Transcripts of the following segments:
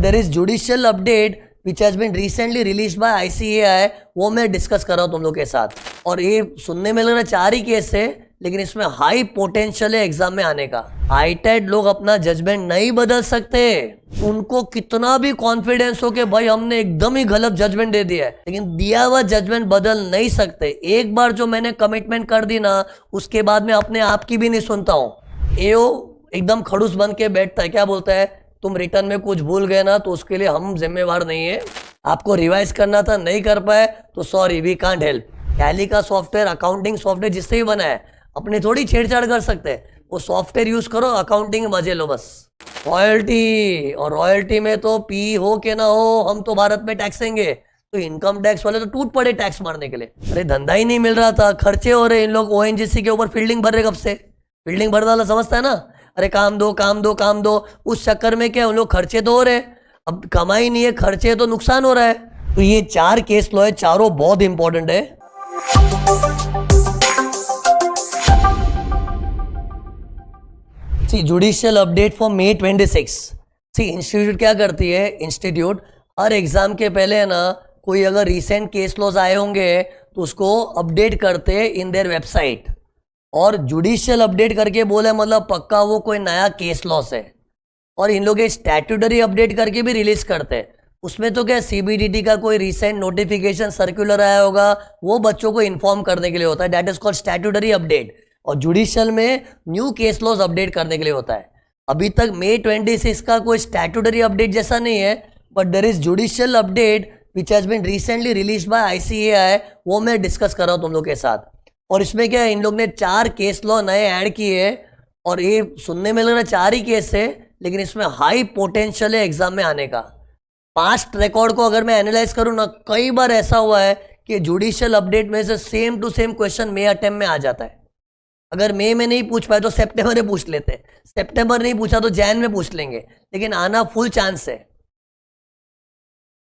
There is judicial update which has been recently release by ICAI, वो मैं discuss कर रहा हूं तुम लोग के साथ। और ये सुनने में लग रहा है 4 ही केस है, लेकिन इसमें हाई पोटेंशियल है एग्जाम में आने का। हाईटेड लोग अपना जजमेंट नहीं बदल सकते, उनको कितना भी कॉन्फिडेंस हो कि भाई हमने एकदम ही गलत जजमेंट दे दिया है, लेकिन दिया हुआ जजमेंट बदल नहीं सकते। एक बार जो मैंने कमिटमेंट कर दी ना, उसके बाद मैं अपने आप की भी नहीं सुनता हूँ। एओ एकदम खड़ूस बन के बैठता है, क्या बोलता है, तुम रिटर्न में कुछ भूल गए ना तो उसके लिए हम जिम्मेवार नहीं है, आपको रिवाइज करना था नहीं कर पाए तो sorry we can't help. Tally का सॉफ्टवेयर अकाउंटिंग सॉफ्टवेयर जिससे भी बना है, अपने थोड़ी छेड़छाड़ कर सकते हैं। वो सॉफ्टवेयर यूज करो, अकाउंटिंग मजे लो बस। रॉयल्टी, और रॉयल्टी में तो पी हो के ना हो, हम तो भारत में टैक्सेंगे, तो इनकम टैक्स वाले तो टूट पड़े टैक्स मारने के लिए। अरे धंधा ही नहीं मिल रहा था, खर्चे हो रहे, इन लोग ओएनजीसी के ऊपर फील्डिंग भर रहे कब से। फील्डिंग भरने वाला समझता है ना, अरे काम दो काम दो काम दो, उस चक्कर में क्या उन लोग खर्चे तो हो रहे, अब कमाई नहीं है, खर्चे तो नुकसान हो रहा है। तो ये 4 केस लो है, चारों बहुत इंपॉर्टेंट है। C judicial update for May 26। C institute क्या करती है, इंस्टीट्यूट हर एग्जाम के पहले है ना, कोई अगर रिसेंट केस लॉज आए होंगे तो उसको अपडेट करते इन देयर वेबसाइट। और जुडिशियल अपडेट करके बोले मतलब पक्का वो कोई नया केस लॉस है। और इन लोग स्टैट्यूटरी अपडेट करके भी रिलीज करते हैं। उसमें तो क्या सीबीडीटी का कोई रिसेंट नोटिफिकेशन सर्कुलर आया होगा, वो बच्चों को इन्फॉर्म करने के लिए होता है, that is called statutory update. और जुडिशियल में न्यू केस लॉज अपडेट करने के लिए होता है। अभी तक May 26 का कोई स्टैट्यूटरी अपडेट जैसा नहीं है, but there is judicial update which has been recently release by ICAI, वो मैं डिस्कस कर रहा हूं तुम लोग के साथ। और इसमें क्या है, इन लोग ने 4 केस लॉ नए ऐड किए हैं, और ये सुनने में लग रहा है 4 ही केस है, लेकिन इसमें हाई पोटेंशियल है एग्जाम में आने का। पास्ट रिकॉर्ड को अगर मैं एनालाइज करूं ना, कई बार ऐसा हुआ है कि जुडिशियल अपडेट में से same to same question May attempt में आ जाता है। अगर May में नहीं पूछ पाए तो सितंबर में पूछ लेते हैं, सितंबर नहीं पूछा तो जैन में पूछ लेंगे, लेकिन आना फुल चांस है।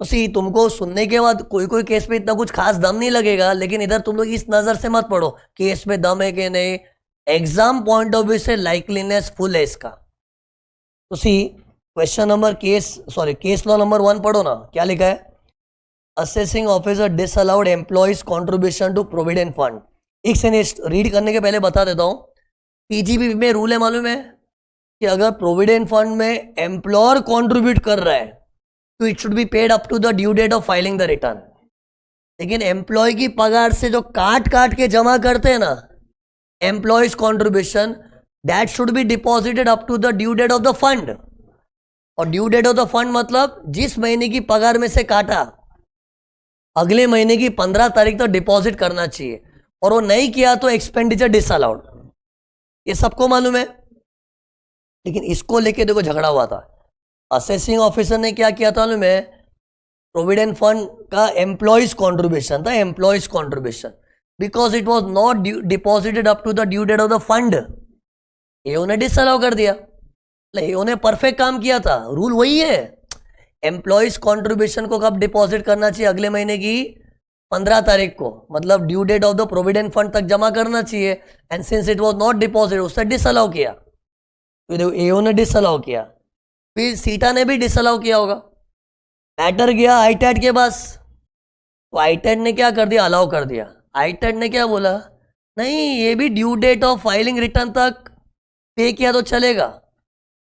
तो सी तुमको सुनने के बाद कोई कोई केस में इतना कुछ खास दम नहीं लगेगा, लेकिन इधर तुम लोग इस नजर से मत पढ़ो केस में दम है कि नहीं, एग्जाम पॉइंट ऑफ व्यू से लाइकलीनेस फुल है इसका। तो see question number case law number 1 पढ़ो ना, क्या लिखा है, assessing officer disallowed employees contribution to provident fund. एक सेकंड रीड करने के पहले बता देता हूं, पीजीबी में रूल है मालूम है कि अगर प्रोविडेंट फंड में एम्प्लॉयर कॉन्ट्रीब्यूट कर रहा है तो it should be paid up to the due date of filing the return. लेकिन एम्प्लॉय की पगार से जो काट काट के जमा करते हैं ना employees contribution, that should be deposited up to the due date of the fund. और due date of the fund मतलब जिस महीने की पगार में से काटा, अगले महीने की 15 तारीख तक डिपॉजिट करना चाहिए, और वो नहीं किया तो एक्सपेंडिचर डिसअलाउड। ये सबको मालूम है, लेकिन इसको लेके देखो झगड़ा हुआ था। असेसिंग ऑफिसर ने क्या किया था मालूम है, प्रोविडेंट फंड का एम्प्लॉयज कॉन्ट्रीब्यूशन था, employees contribution, because it was not deposited up to the due date of the fund, ये उन्हें डिसअलाउ कर दिया। ये उन्हें परफेक्ट काम किया था, रूल वही है, एम्प्लॉयज कॉन्ट्रीब्यूशन को कब डिपॉजिट करना चाहिए, अगले महीने की 15 तारीख को, मतलब due date of the provident fund तक जमा करना चाहिए। And since it was not deposit, उसने डिसअलाउ किया, तो एओ ने डिसअलाउ किया, फिर सीटा ने भी डिसअलाउ किया होगा, मैटर गया आईटैट के पास, तो आईटैट ने क्या कर दिया, अलाउ कर दिया। आईटैट ने क्या बोला, नहीं ये भी due date of filing return तक पे किया तो चलेगा।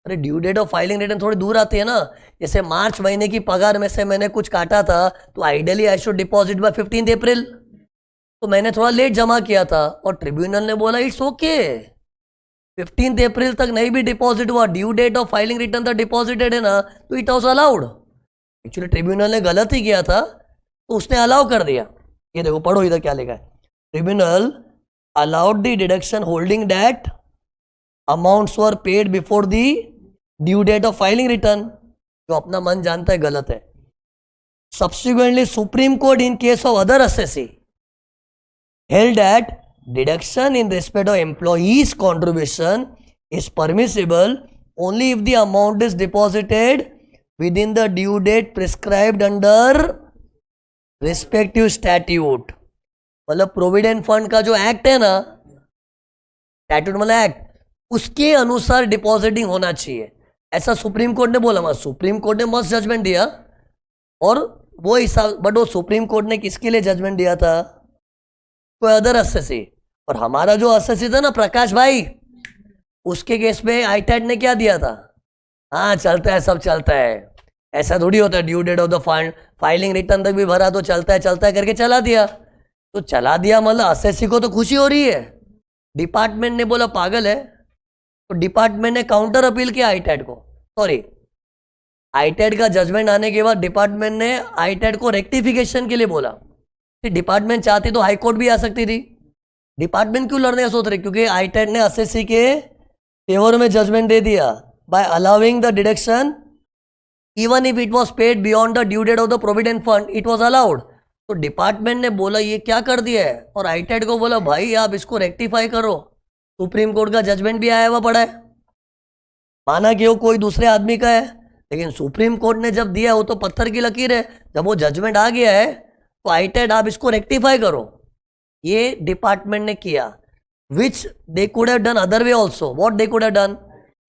अरे due date of filing return थोड़ी दूर आती है ना, जैसे मार्च महीने की पगार में से मैंने कुछ काटा था, तो ideally I should deposit by 15 April, तो मैंने थोड़ा लेट जमा किया था, और ट्रिब्यूनल ने बोला इट्स ओके, 15 अप्रैल तक नहीं भी डिपॉजिट हुआ, due date of filing return तक डिपॉजिटेड है ना, तो it was allowed. Actually tribunal ने गलत ही किया था, तो उसने अलाउ कर दिया। ये देखो पढ़ो इधर क्या लिखा है, tribunal allowed the deduction holding that amounts were paid before the due date of filing return, जो अपना मन जानता है गलत है। Subsequently Supreme Court in case of other assessee held that deduction in respect of employees contribution is permissible only if the amount is deposited within the due date prescribed under respective statute। मतलब provident fund का जो act है ना, statute मतलब act, उसके अनुसार depositing होना चाहिए। ऐसा सुप्रीम कोर्ट ने बोला, सुप्रीम कोर्ट ने मस्त जजमेंट दिया, और वो हिसाब, बट वो सुप्रीम कोर्ट ने किसके लिए जजमेंट दिया था? कोई अदर एसएससी। और हमारा जो एसएससी था ना प्रकाश भाई, उसके केस में आईटैट ने क्या दिया था? हाँ चलता है, सब चलता है, ऐसा थोड़ी होता है, due date of the fund, filing return तक भी भरा तो चलता है करके चला दिया। तो चला दिया मतलब एसएससी को तो खुशी हो रही है, डिपार्टमेंट ने बोला पागल है, तो डिपार्टमेंट ने काउंटर अपील किया आईटैट को, सॉरी आईटैट का जजमेंट आने के बाद डिपार्टमेंट ने आईटैट को रेक्टिफिकेशन के लिए बोला। डिपार्टमेंट चाहती तो हाईकोर्ट भी आ सकती थी, डिपार्टमेंट क्यों लड़ने का सोच रहे? क्योंकि आईटैट ने एसएससी के फेवर में जजमेंट दे दिया, by allowing the deduction even if it was paid beyond the due date of the provident fund it was allowed. तो डिपार्टमेंट ने बोला ये क्या कर दिया है, और आईटैट को बोला भाई आप इसको रेक्टिफाई करो, सुप्रीम कोर्ट का जजमेंट भी आया हुआ पड़ा है, माना कि वो कोई दूसरे आदमी का है, लेकिन सुप्रीम कोर्ट ने जब दिया वो तो पत्थर की लकीर है, जब वो जजमेंट आ गया है तो आईटैट आप इसको रेक्टिफाई करो, ये डिपार्टमेंट ने किया, which they could have done other way also. What they could have done?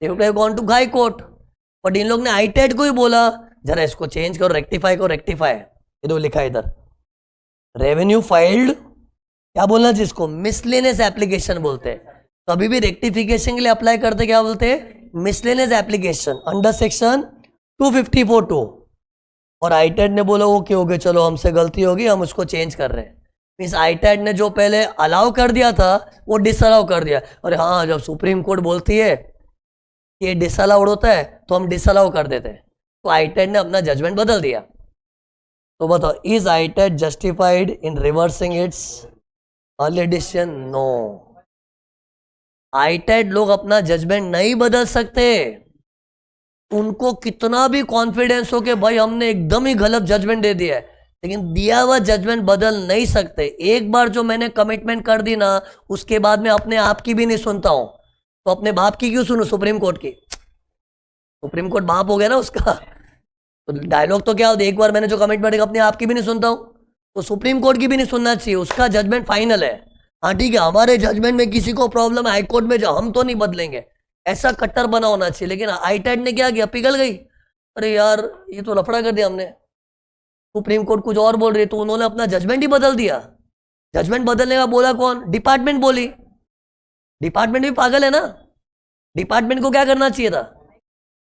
They could have gone to high court, but इन लोग ने आईटैट को ही बोला जरा इसको चेंज करो, रेक्टिफाई करो, रेक्टिफाई। ये तो लिखा है इधर, रेवेन्यू फाइल्ड, क्या बोलना चाहिए इसको? मिसलेनियस एप्लीकेशन बोलते हैं। कभी भी रेक्टिफिकेशन के लिए अप्लाई करते क्या बोलते हैं? Miscellaneous application under section 254(2). और आईटैट ने बोला ओके ओके चलो हमसे गलती होगी, हम उसको चेंज कर रहे हैं। मीन्स आईटैट ने जो पहले अलाउ कर दिया था वो डिसअलाउ कर दिया। अरे हाँ, जब सुप्रीम कोर्ट बोलती है ये डिसअलाउड होता है तो हम डिसअलाउ कर देते हैं, तो आईटैट ने अपना जजमेंट बदल दिया। तो बताओ, is ITAT justified in reversing its early decision? No, ITAT लोग अपना जजमेंट नहीं बदल सकते, उनको कितना भी कॉन्फिडेंस हो कि भाई हमने एकदम ही गलत जजमेंट दे दिया है, लेकिन दिया हुआ जजमेंट बदल नहीं सकते। एक बार जो मैंने कमिटमेंट कर दी ना, उसके बाद मैं अपने आप की भी नहीं सुनता हूं, तो अपने बाप की क्यों सुनूं? सुप्रीम कोर्ट की, सुप्रीम कोर्ट बाप हो गया ना उसका। तो डायलॉग तो क्या होता है, एक बार मैंने जो कमिटमेंट अपने आप की भी नहीं सुनता हूं, तो सुप्रीम कोर्ट की भी नहीं सुनना चाहिए, उसका जजमेंट फाइनल है। हाँ ठीक है, हमारे जजमेंट में किसी को प्रॉब्लम है हाईकोर्ट में जाओ, हम तो नहीं बदलेंगे, ऐसा कट्टर बना होना चाहिए। लेकिन आईटैट ने क्या किया? पिघल गई, अरे यार ये तो लफड़ा कर दिया हमने, सुप्रीम कोर्ट कुछ और बोल रही है, तो उन्होंने अपना जजमेंट ही बदल दिया। जजमेंट बदलने का बोला कौन? डिपार्टमेंट बोली। डिपार्टमेंट भी पागल है ना, डिपार्टमेंट को क्या करना चाहिए था?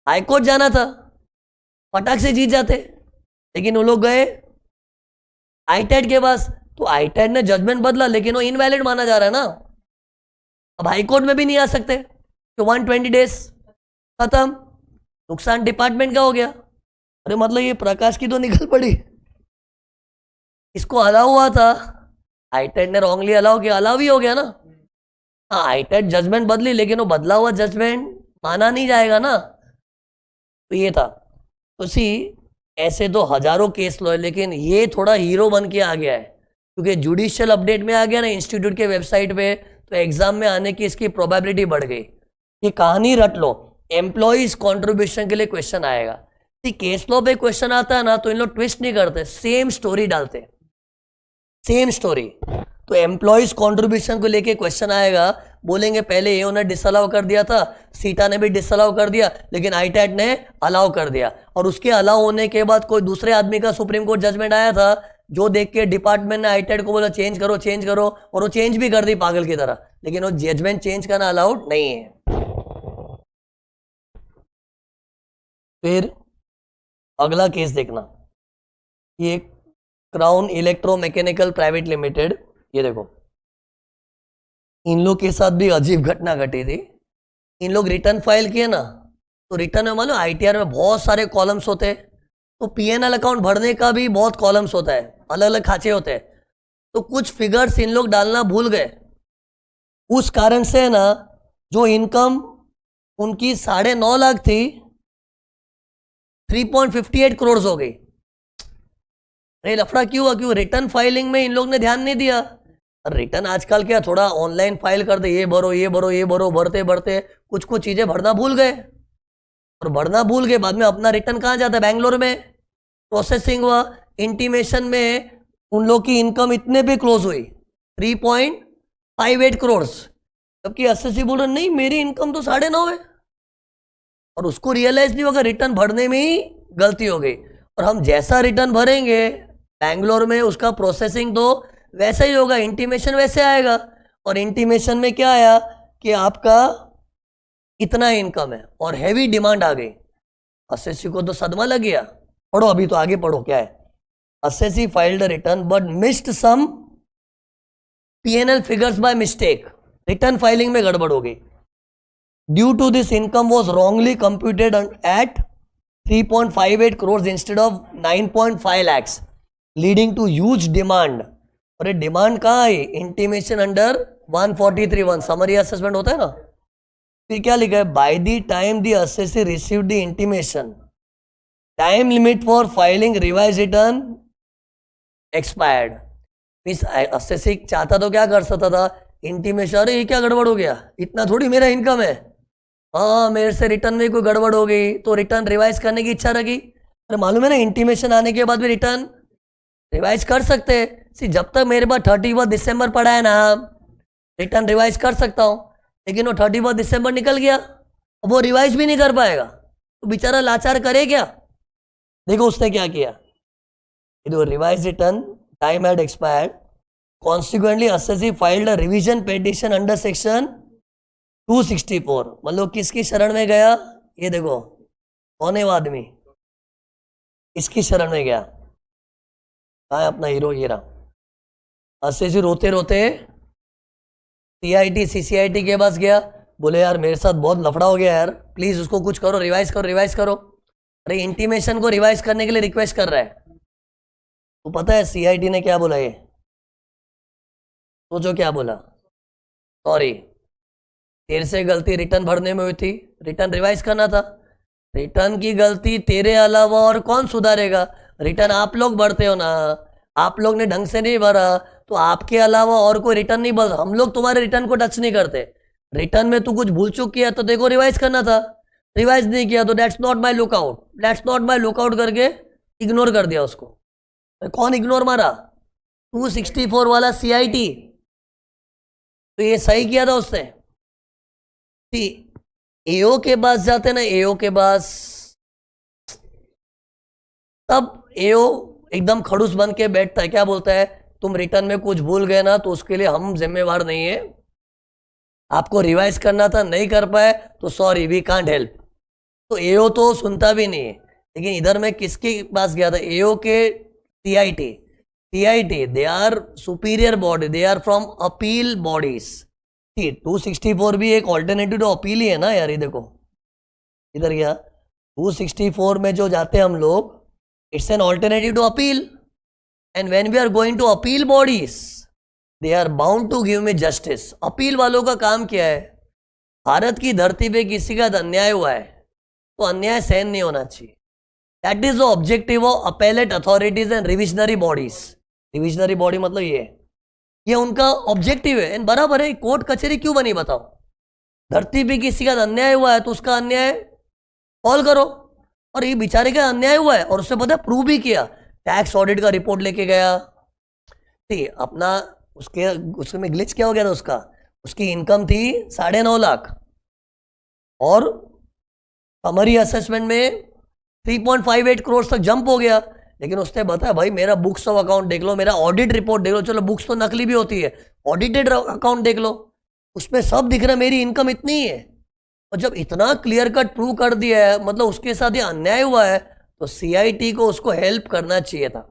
हाईकोर्ट जाना था, फटाक से जीत जाते, लेकिन वो लोग गए आईटैट के पास, तो आईटैट ने जजमेंट बदला, लेकिन वो इनवैलिड माना जा रहा है ना, अब हाईकोर्ट में भी नहीं आ सकते, तो 120 डेज खत्म, नुकसान डिपार्टमेंट का हो गया। अरे मतलब ये प्रकाश की तो निकल पड़ी, इसको अलाउ हुआ था, आईटैट ने रॉन्गली अलाउ किया, अलाउ ही हो गया ना। हाँ, आईटैट जजमेंट बदली, लेकिन वो बदला हुआ जजमेंट माना नहीं जाएगा ना, तो ये था। तो सी, ऐसे तो हजारों केस लो है, लेकिन ये थोड़ा हीरो बन के आ गया है, क्योंकि जुडिशियल अपडेट में आ गया ना इंस्टीट्यूट के वेबसाइट पे, तो एग्जाम में आने की इसकी प्रोबेबिलिटी बढ़ गई। ये कहानी रट लो, एम्प्लॉइज कॉन्ट्रीब्यूशन के लिए क्वेश्चन आएगा। केस लॉ पे क्वेश्चन आता है ना, तो इन लोग ट्विस्ट नहीं करते, सेम स्टोरी डालते, सेम स्टोरी। तो एम्प्लॉइज कॉन्ट्रीब्यूशन को लेके क्वेश्चन आएगा, बोलेंगे पहले एओ ने डिसअलाउ कर दिया था, सीटा ने भी डिसअलाउ कर दिया, लेकिन आईटैट ने अलाउ कर दिया, और उसके अलाउ होने के बाद कोई दूसरे आदमी का सुप्रीम कोर्ट जजमेंट आया था, जो देख के डिपार्टमेंट ने आईटैट को बोला चेंज करो चेंज करो, और वो चेंज भी कर दी पागल की तरह, लेकिन वो जजमेंट चेंज करना अलाउड नहीं है। फिर अगला केस देखना, ये क्राउन इलेक्ट्रोमैकेनिकल प्राइवेट लिमिटेड, ये देखो इन लोग के साथ भी अजीब घटना घटी थी। इन लोग रिटर्न फाइल किए ना, तो रिटर्न में मालूम आईटीआर में बहुत सारे कॉलम्स होते हैं, तो पीएनएल अकाउंट भरने का भी बहुत कॉलम्स होता है, अलग अलग खांचे होते हैं, तो कुछ फिगर्स इन लोग डालना भूल गए, उस कारण से ना जो इनकम उनकी 9.5 लाख थी 3.58 करोड़ हो गई। अरे लफड़ा क्यों हुआ? क्यों? रिटर्न फाइलिंग में इन लोग ने ध्यान नहीं दिया। रिटर्न आजकल क्या थोड़ा ऑनलाइन फाइल कर दे, ये भरो ये भरो ये भरो, भरते भरते कुछ कुछ चीजें भरना भूल गए, और भरना भूल गए, बाद में अपना रिटर्न कहाँ जाता है? बैंगलोर में प्रोसेसिंग हुआ, इंटीमेशन में उन लोग की इनकम इतने पे क्लोज हुई 3.58 करोड़, जबकि एसएससी बोल रहे नहीं मेरी इनकम तो 9.5 है। और उसको रियलाइज नहीं होगा, रिटर्न भरने में ही गलती हो गई। और हम जैसा रिटर्न भरेंगे बैंगलोर में, उसका प्रोसेसिंग तो वैसा ही होगा, इंटीमेशन वैसे आएगा। और इंटीमेशन में क्या आया कि आपका इतना इनकम है और हैवी डिमांड आ गई। असेसी को तो सदमा लग गया। पढ़ो, अभी तो आगे पढ़ो क्या है। Assessee filed return but missed some P&L figures by mistake. Return filing में गड़बड़ हो गई। Due to this income was wrongly computed at 3.58 crores instead of 9.5 lakhs, leading to huge demand. और ये डिमांड कहाँ आई? इंटीमेशन अंडर 143(1) समरी असेसमेंट होता है ना। फिर क्या लिखा है? By the time the assessee received the intimation, time limit for filing revise return expired. Means assessee चाहता तो क्या कर सकता था? इंटीमेशन, अरे ये क्या गड़बड़ हो गया, इतना थोड़ी मेरा इनकम है, हाँ मेरे से रिटर्न में कोई गड़बड़ हो गई तो रिटर्न रिवाइज करने की इच्छा रखी। अरे मालूम है ना, इंटीमेशन आने के बाद भी रिटर्न रिवाइज कर सकते हैं। जब तक मेरे पास 31 दिसंबर पड़ा है ना, रिटर्न रिवाइज कर सकता हूँ। लेकिन वो 31 दिसंबर निकल गया, अब वो रिवाइज भी नहीं कर पाएगा, तो बेचारा लाचार करे क्या? देखो उसने क्या किया, revise return time had expired, consequently assessee filed a revision petition under section 264। मतलब किसकी शरण में गया? ये देखो कौन है वो आदमी, इसकी शरण में गया। कहाँ है अपना हीरो? ये रहा। असेसी रोते रोते CIT CCIT के पास गया, बोले यार मेरे साथ बहुत लफड़ा हो गया यार, प्लीज उसको कुछ करो, रिवाइज करो रिवाइज करो। अरे इंटीमेशन को रिवाइज करने के लिए रिक्वेस्ट कर रहा है। तो पता है CIT ने क्या बोला? ये सोचो क्या बोला? सॉरी तेरे से गलती रिटर्न भरने में हुई थी, रिटर्न रिवाइज करना था। रिटर्न की गलती तेरे अलावा और कौन सुधारेगा? रिटर्न आप लोग भरते हो ना, आप लोग ने ढंग से नहीं भरा तो आपके अलावा और कोई रिटर्न नहीं भर, हम लोग तुम्हारे रिटर्न को टच नहीं करते। रिटर्न में तू कुछ भूल चुक किया तो देखो रिवाइज करना था, रिवाइज नहीं किया तो that's not my lookout, that's not my lookout करके इग्नोर कर दिया उसको। कौन इग्नोर मारा? 264 वाला CIT। तो ये सही किया था उसने। AO के पास जाते ना, AO के पास, तब AO एकदम खड़ूस बन के बैठता है, क्या बोलता है? तुम रिटर्न में कुछ भूल गए ना तो उसके लिए हम जिम्मेवार नहीं है, आपको रिवाइज करना था नहीं कर पाए तो सॉरी वी कांट हेल्प। तो AO तो सुनता भी नहीं है। लेकिन इधर मैं किसके पास गया था? AO के CIT they are superior body, they are from appeal bodies. 264 भी एक ऑल्टरनेटिव टू अपील ही है ना यार। ये देखो इधर गया, 264 में जो जाते हैं हम लोग, it's an alternative to appeal, and when we are going to appeal bodies they are bound to give me justice. Appeal वालों का काम क्या है? भारत की धरती पे किसी का अन्याय हुआ है तो अन्याय सहन नहीं होना चाहिए। That is the objective of appellate authorities and revisionary bodies. Revisionary body मतलब ये उनका ऑब्जेक्टिव है, एंड बराबर है। कोर्ट कचहरी क्यों बनी बताओ? धरती पे किसी का अन्याय हुआ है तो उसका अन्याय सॉल्व करो। और ये बेचारे का अन्याय हुआ है और उसने पता प्रूव भी किया, टैक्स ऑडिट का रिपोर्ट लेके गया। ठीक, अपना उसके में ग्लिच क्या हो गया था? उसकी इनकम थी 9.5 लाख और समरी असेसमेंट में 3.58 करोड़ तक जंप हो गया। लेकिन उसने बताया भाई मेरा बुक्स ऑफ अकाउंट देख लो, मेरा ऑडिट रिपोर्ट देख लो। चलो बुक्स तो नकली भी होती है, ऑडिटेड अकाउंट देख लो, उसमें सब दिख रहा है मेरी इनकम इतनी ही है। और जब इतना क्लियर कट प्रूव कर दिया है, मतलब उसके साथ ये अन्याय हुआ है, तो CIT को उसको हेल्प करना चाहिए था,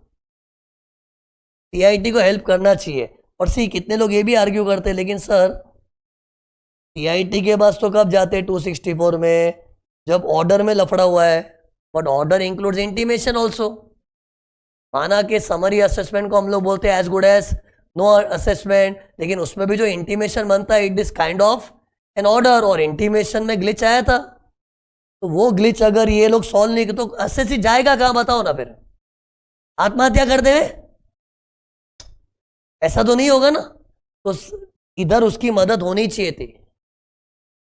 CIT को हेल्प करना चाहिए। और कितने लोग ये भी आर्ग्यू करते हैं, लेकिन सर CIT के पास तो कब जाते 264 में? जब ऑर्डर में लफड़ा हुआ है। But order includes intimation also. माना कि समरी असेसमेंट को हम लोग बोलते हैं as good as no assessment, लेकिन उसमें भी जो इंटीमेशन बनता है it is kind of an order, और इंटीमेशन में ग्लिच आया था। तो वो ग्लिच अगर ये लोग सॉल्व नहीं तो असेसी जाएगा कहाँ बताओ ना? फिर आत्महत्या कर दे, ऐसा तो नहीं होगा ना। तो इधर उसकी मदद होनी चाहिए थी।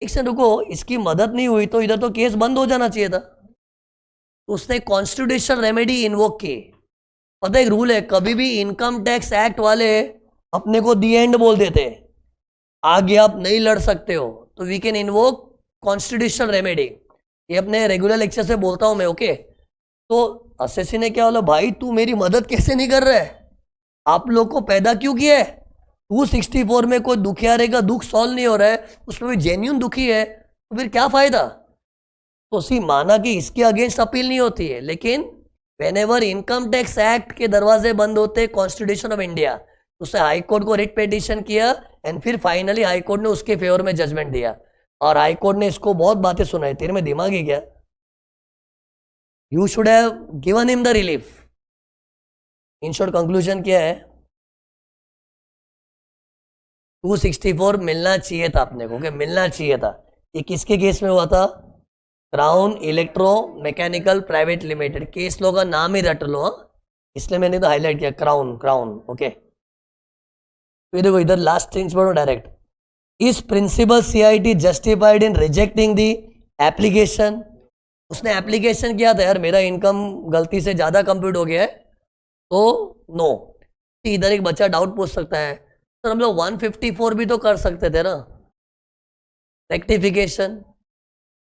एक से रुको, इसकी मदद नहीं हुई तो इधर तो केस बंद हो जाना चाहिए था। तो उसने कॉन्स्टिट्यूशनल रेमेडी इन्वोक की। पता एक रूल है, कभी भी इनकम टैक्स एक्ट वाले अपने को दी एंड बोल देते, आगे आप नहीं लड़ सकते हो, तो we can invoke constitutional remedy. ये अपने रेगुलर लेक्चर से बोलता हूं मैं, ओके। तो असेसी ने क्या बोला, भाई तू मेरी मदद कैसे नहीं कर रहा है, आप लोग को पैदा क्यों किया है, 264 में कोई दुखियारे का दुख सॉल्व नहीं हो रहा है, उसमें भी जेन्यून दुखी है, तो फिर क्या फायदा। तो सी माना कि इसके अगेंस्ट अपील नहीं होती है, लेकिन वेनेवर इनकम टैक्स एक्ट के दरवाजे बंद होते कॉन्स्टिट्यूशन ऑफ इंडिया, उसने हाई कोर्ट को रिट पिटीशन किया एंड फिर फाइनली हाई कोर्ट ने उसके फेवर में जजमेंट दिया, और हाई कोर्ट ने इसको बहुत बातें सुनाई। तेरे में दिमाग ही क्या, you should have given him the relief. In short conclusion क्या है, 264 मिलना चाहिए था अपने को, क्या मिलना चाहिए था। ये किसके केस में हुआ था, Crown electro mechanical private limited, case law का नाम ही रट लो, इसलिए मैंने तो हाईलाइट किया क्राउन क्राउन, ओके। तो देखो इधर लास्ट थिंग्स पढ़ो direct, is principal CIT justified in rejecting the application. उसने एप्लीकेशन किया था, यार मेरा इनकम गलती से ज्यादा कंप्यूट हो गया है, तो नो। इधर एक बच्चा डाउट पूछ सकता है, सर हम लोग 154 भी तो कर सकते थे ना, रेक्टिफिकेशन।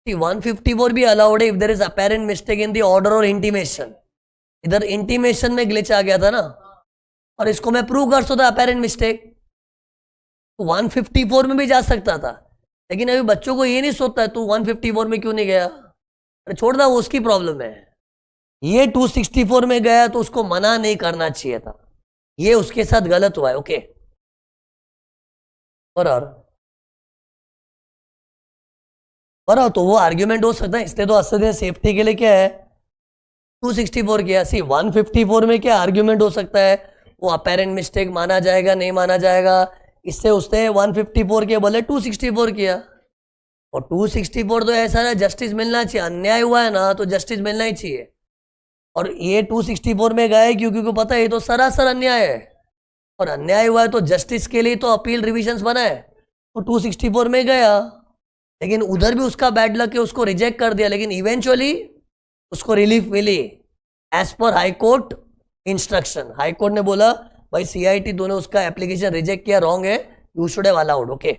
154 भी अलाउड है if there is apparent mistake in the order और इंटीमेशन। इधर इंटीमेशन में ग्लिच आ गया था ना, और इसको मैं प्रूव कर सकता अपेरेंट मिस्टेक, तो 154 में भी जा सकता था। लेकिन अभी बच्चों को ये नहीं सोचता है तू 154 में क्यों नहीं गया, अरे छोड़ दा, वो उसकी प्रॉब्लम है। ये 264 में गया तो उसको मना नहीं करना चाहिए था, ये उसके साथ गलत हुआ है, ओके। बराबर तो वो आर्ग्यूमेंट हो सकता है, इसलिए तो असद सेफ्टी के लिए क्या है 264 किया। सी 154 में क्या आर्ग्यूमेंट हो सकता है, वो अपेरेंट मिस्टेक माना जाएगा नहीं माना जाएगा, इससे उसने 154 के बोले 264 किया। और 264 तो ऐसा है जस्टिस मिलना चाहिए, अन्याय हुआ है ना तो जस्टिस मिलना ही चाहिए। और ये 264 में गए क्योंकि पता है ये तो सरासर अन्याय है, और अन्याय हुआ है तो जस्टिस के लिए तो अपील रिविजन्स बना है, तो 264 में गया। लेकिन उधर भी उसका बैड लक है, उसको रिजेक्ट कर दिया, लेकिन इवेंचुअली उसको रिलीफ मिली as per high court instruction. High court ने बोला भाई सीआईटी तूने उसका एप्लीकेशन रिजेक्ट किया, रॉन्ग है, you should have allowed, okay.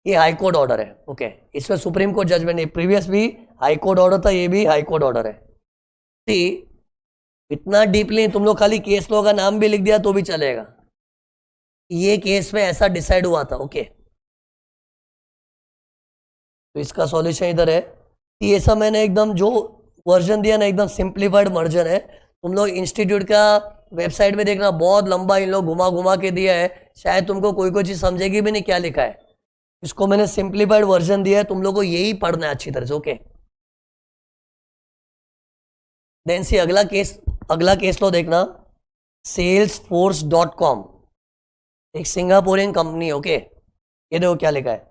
ये हाई कोर्ट ऑर्डर है, ओके। इसमें सुप्रीम कोर्ट जजमेंट नहीं, प्रीवियस भी हाई कोर्ट ऑर्डर था, ये भी हाई कोर्ट ऑर्डर है। सी इतना डीपली तुम लोग खाली केस लो का नाम भी लिख दिया तो भी चलेगा, ये केस में ऐसा डिसाइड हुआ था, ओके। तो इसका सॉल्यूशन इधर है। ये सब मैंने एकदम जो वर्जन दिया ना एकदम सिंप्लीफाइड वर्जन है, तुम लोग इंस्टीट्यूट का वेबसाइट में देखना, बहुत लंबा इन लोग घुमा घुमा के दिया है, शायद तुमको कोई कोई चीज समझेगी भी नहीं क्या लिखा है। इसको मैंने सिंप्लीफाइड वर्जन दिया है, तुम लोग को यही पढ़ना है अच्छी तरह से, ओके। देन सी अगला केस लो देखना, salesforce.com, एक सिंगापुरियन कंपनी, ओके। ये देखो क्या लिखा है,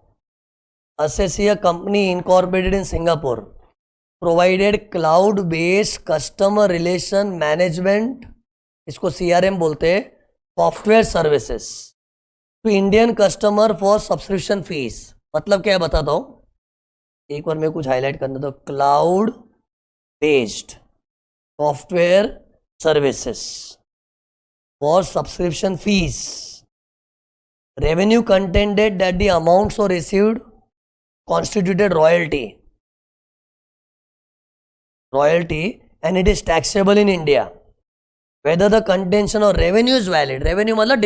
Assessee, a company incorporated in Singapore, provided cloud-based customer relation management, इसको CRM बोलते हैं, software services to Indian customer for subscription fees. मतलब क्या है बताता हूँ, एक बार मैं कुछ हाईलाइट करना, तो cloud based software services for subscription fees, revenue contented that the amounts और received constituted royalty and it is taxable in India whether the contention or revenue is valid। revenue मतलब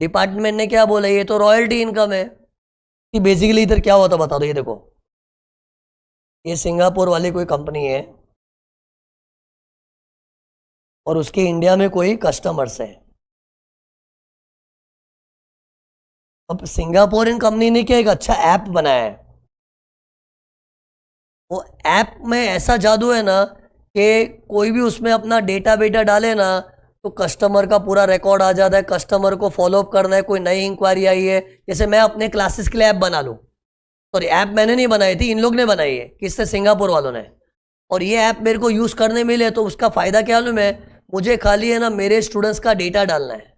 डिपार्टमेंट ने क्या बोला, ये तो royalty income है कि basically इधर क्या होता बता दो। ये देखो, ये सिंगापुर वाली कोई कंपनी है और उसके इंडिया में कोई कस्टमर्स है। अब सिंगापुरियन कंपनी ने क्या एक अच्छा ऐप बनाया है, वो ऐप में ऐसा जादू है ना कि कोई भी उसमें अपना डेटा बेटा डाले ना तो कस्टमर का पूरा रिकॉर्ड आ जाता है, कस्टमर को फॉलोअप करना है, कोई नई इंक्वायरी आई है, जैसे मैं अपने क्लासेस के लिए ऐप बना लूँ, सॉरी ऐप मैंने नहीं बनाई थी, इन लोग ने बनाई है, किससे, सिंगापुर वालों ने। और ये ऐप मेरे को यूज़ करने मिले तो उसका फ़ायदा क्या लूँ मैं, मुझे खाली है ना मेरे स्टूडेंट्स का डेटा डालना है,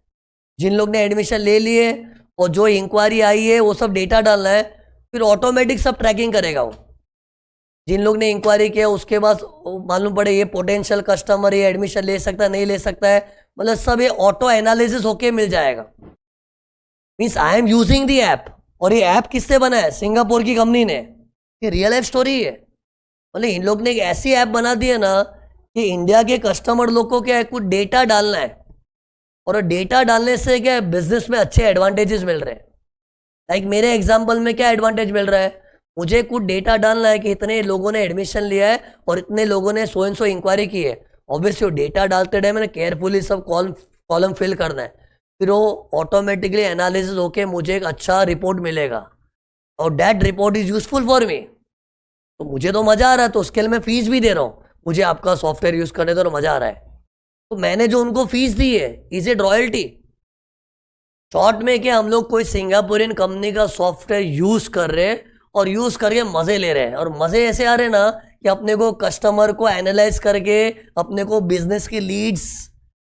जिन लोग ने एडमिशन ले लिए और जो इंक्वायरी आई है वो सब डेटा डालना है, फिर ऑटोमेटिक सब ट्रैकिंग करेगा वो। जिन लोग ने इंक्वायरी किया उसके बाद मालूम पड़े ये पोटेंशियल कस्टमर ये एडमिशन ले सकता है नहीं ले सकता है, मतलब सब ये ऑटो एनालिसिस होके मिल जाएगा। Means I am using the app, और ये ऐप किससे बना है? सिंगापुर की कंपनी ने। ये रियल लाइफ स्टोरी है। मतलब इन लोग ने एक ऐसी ऐप बना दी है ना कि इंडिया के कस्टमर लोग को क्या है, कुछ डेटा डालना है, और डेटा डालने से क्या है, बिजनेस में अच्छे एडवांटेजेस मिल रहे हैं। लाइक मेरे एग्जांपल में क्या एडवांटेज मिल रहा है, मुझे कुछ डेटा डालना है कि इतने लोगों ने एडमिशन लिया है और इतने लोगों ने सो एंड सो इंक्वायरी की है। ऑब्वियसली वो डेटा डालते टाइम मैंने केयरफुली सब कॉलम फिल करना है, फिर वो ऑटोमेटिकली एनालिसिस होके मुझे एक अच्छा रिपोर्ट मिलेगा, और that report is useful for me. तो मुझे तो मजा आ रहा है, तो उसके लिए मैं फीस भी दे रहा हूँ, मुझे आपका सॉफ्टवेयर यूज करने तो मजा आ रहा है। तो मैंने जो उनको फीस दी है, इज इट रॉयल्टी? शॉर्ट में क्या, हम लोग कोई सिंगापुरियन कंपनी का सॉफ्टवेयर यूज कर रहे हैं और यूज करके मजे ले रहे हैं, और मजे ऐसे आ रहे हैं ना कि अपने को कस्टमर को एनालाइज करके अपने को बिजनेस की लीड्स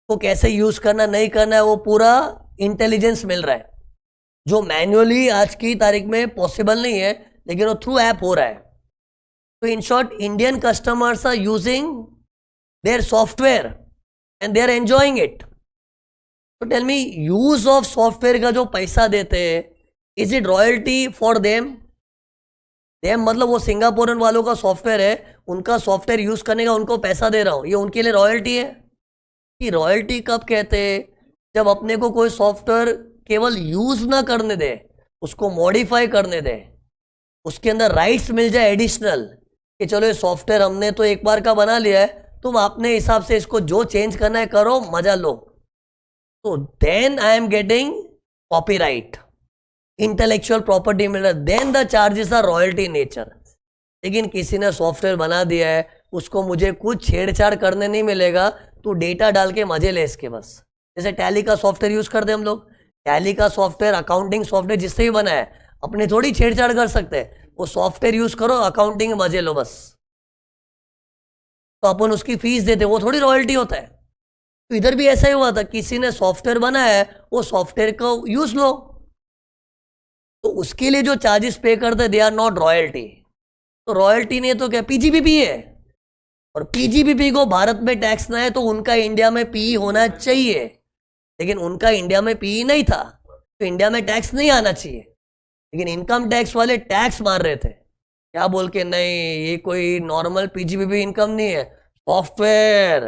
को कैसे यूज करना नहीं करना है, वो पूरा इंटेलिजेंस मिल रहा है, जो मैन्युअली आज की तारीख में पॉसिबल नहीं है, लेकिन वो थ्रू ऐप हो रहा है। तो in short, Indian customers are using their software and they are enjoying it. तो tell me, use of software का जो पैसा देते हैं, is it royalty for them? Them मतलब वो सिंगापुरन वालों का सॉफ्टवेयर है, उनका सॉफ्टवेयर यूज करने का उनको पैसा दे रहा हूं, ये उनके लिए रॉयल्टी है? कि रॉयल्टी कब कहते हैं, जब अपने को कोई सॉफ्टवेयर केवल यूज ना करने दे, उसको मॉडिफाई करने दे, उसके अंदर राइट्स मिल जाए एडिशनल, कि चलो ये सॉफ्टवेयर हमने तो एक बार का बना लिया है, तुम अपने हिसाब से इसको जो चेंज करना है करो, मजा लो। तो then I am getting copyright, intellectual property मिल रहा है, then the charges are royalty nature. लेकिन किसी ने सॉफ्टवेयर बना दिया है, उसको मुझे कुछ छेड़छाड़ करने नहीं मिलेगा, तू डेटा डाल के मजे ले इसके बस। जैसे टैली का सॉफ्टवेयर यूज करते हैं हम लोग, टैली का सॉफ्टवेयर अकाउंटिंग सॉफ्टवेयर जिससे भी बना है, अपने थोड़ी छेड़छाड़ कर सकते हैं, वो सॉफ्टवेयर यूज करो, अकाउंटिंग मजे लो बस। तो अपन उसकी फीस देते, वो थोड़ी रॉयल्टी होता है। तो इधर भी ऐसा ही हुआ था, किसी ने सॉफ्टवेयर बनाया है, वो सॉफ्टवेयर को यूज लो, तो उसके लिए जो चार्जेस पे करते, दे आर नॉट रॉयल्टी। तो रॉयल्टी नहीं है तो क्या, पीजीबीपी है, और पीजीबीपी को भारत में टैक्स ना है, तो उनका इंडिया में पी होना चाहिए, लेकिन उनका इंडिया में पी नहीं था, तो इंडिया में टैक्स नहीं आना चाहिए। लेकिन इनकम टैक्स वाले टैक्स मार रहे थे, क्या बोल के, नहीं ये कोई नॉर्मल पीजीबीपी इनकम नहीं है, सॉफ्टवेयर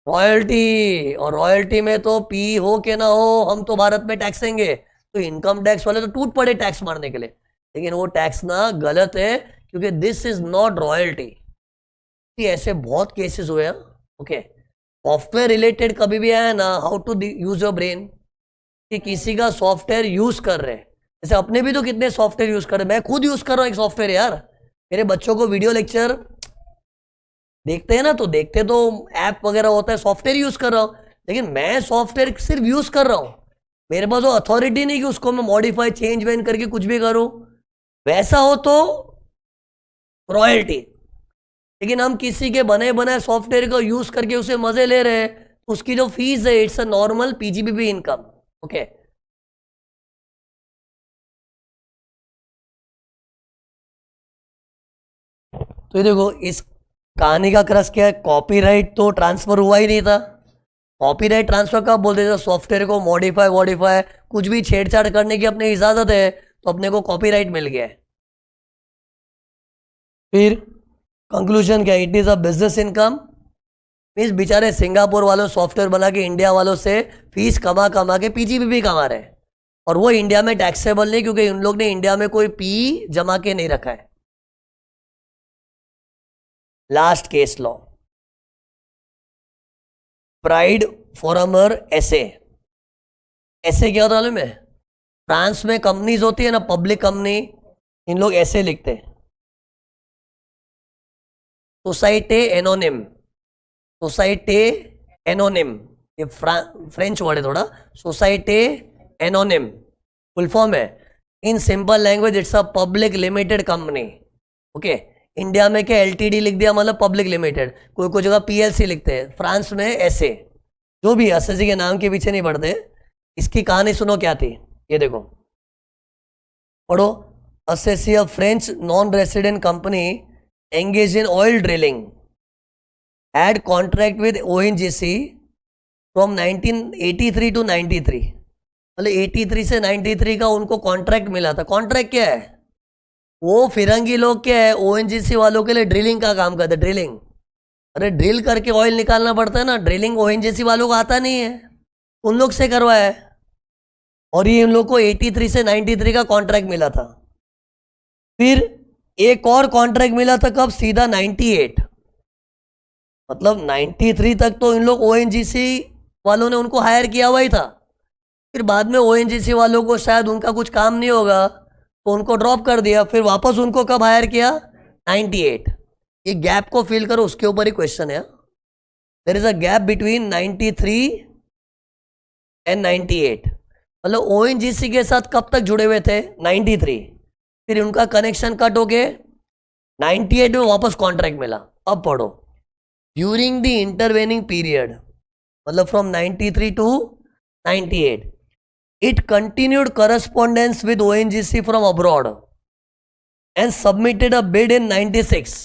रॉयल्टी, और रॉयल्टी में तो पी हो के ना हो, हम तो भारत में टैक्स देंगे। तो इनकम टैक्स वाले तो टूट पड़े टैक्स मारने के लिए, लेकिन वो टैक्स ना गलत है, क्योंकि दिस इज नॉट रॉयल्टी। ऐसे बहुत केसेस हुए हैं। ओके, सॉफ्टवेयर रिलेटेड कभी भी आया ना, how to use your brain, कि किसी का सॉफ्टवेयर यूज कर रहे हैं, जैसे अपने भी तो कितने सॉफ्टवेयर यूज कर रहे हैं, मैं खुद यूज कर रहा हूँ एक सॉफ्टवेयर यार, मेरे बच्चों को वीडियो लेक्चर देखते हैं ना, तो देखते तो ऐप वगैरह होता है, सॉफ्टवेयर यूज कर रहा हूँ, लेकिन मैं सॉफ्टवेयर सिर्फ यूज कर रहा हूँ, मेरे पास वो अथॉरिटी नहीं कि उसको मैं मॉडिफाई चेंज वेंज करके कुछ भी करूँ, वैसा हो तो रॉयल्टी। लेकिन हम किसी के बने बनाए सॉफ्टवेयर को यूज करके उसे मजे ले रहे हैं, उसकी जो फीस है, it's a normal PGBP income. Okay, तो ये देखो, इस कहानी का क्रस क्या है, कॉपीराइट तो ट्रांसफर हुआ ही नहीं था। कॉपीराइट ट्रांसफर कब बोलते थे, सॉफ्टवेयर को मॉडिफाई वॉडिफाई कुछ भी छेड़छाड़ करने की अपनी इजाजत है, तो अपने को कॉपीराइट मिल गया है। फिर कंक्लूजन क्या, it is a business income, means बेचारे सिंगापुर वालों सॉफ्टवेयर बना के इंडिया वालों से फीस कमा कमा के पीजीबीपी कमा रहे हैं, और वो इंडिया में टैक्सेबल नहीं, क्योंकि उन लोग ने इंडिया में कोई पी जमा के नहीं रखा है। Last case law, pride former ऐसे ऐसे क्या होता है मालूम है, फ्रांस में कंपनीज होती है ना, पब्लिक कंपनी, इन लोग ऐसे लिखते हैं, सोसाइटी एनोनिम, सोसाइटी एनोनिम, ये फ्रेंच वर्ड है थोड़ा, सोसाइटी एनोनिम फुल फॉर्म है, in simple language it's a public limited company. Okay, India में क्या एलटीडी लिख दिया मतलब पब्लिक लिमिटेड, कोई कोई जगह पीएलसी लिखते हैं, फ्रांस में ऐसे, जो भी एसएससी के नाम के पीछे नहीं पड़ते। इसकी कहानी सुनो क्या थी, ये देखो पढ़ो, SSC a French non resident company engaged in oil drilling had contract with ONGC from 1983 to 93, मतलब 83 से 93 का उनको कॉन्ट्रैक्ट मिला था। कॉन्ट्रैक्ट क्या है? वो फिरंगी लोग क्या है, ओएनजीसी वालों के लिए ड्रिलिंग का काम करते, ड्रिलिंग। अरे ड्रिल करके ऑयल निकालना पड़ता है ना, ड्रिलिंग ओएनजीसी वालों को आता नहीं है, उन लोग से करवाया है। और ये इन लोग को 83 से 93 का कॉन्ट्रैक्ट मिला था। फिर एक और कॉन्ट्रैक्ट मिला था कब? सीधा 98। मतलब 93 तक तो इन लोग ओएनजीसी वालों ने उनको हायर किया हुआ ही था। फिर बाद में ओएनजीसी वालों को शायद उनका कुछ काम नहीं होगा तो उनको ड्रॉप कर दिया। फिर वापस उनको कब हायर किया? 98। ये गैप को फिल करो, उसके ऊपर ही क्वेश्चन है। There is a gap between 93 and 98। मतलब ओएनजीसी के साथ कब तक जुड़े हुए थे? 93। फिर उनका कनेक्शन कट हो गए, 98 में वापस कॉन्ट्रैक्ट मिला। अब पढ़ो, ड्यूरिंग द इंटरवेनिंग पीरियड, मतलब from 93 to 98, it continued correspondence with ONGC from abroad and submitted a bid in 96।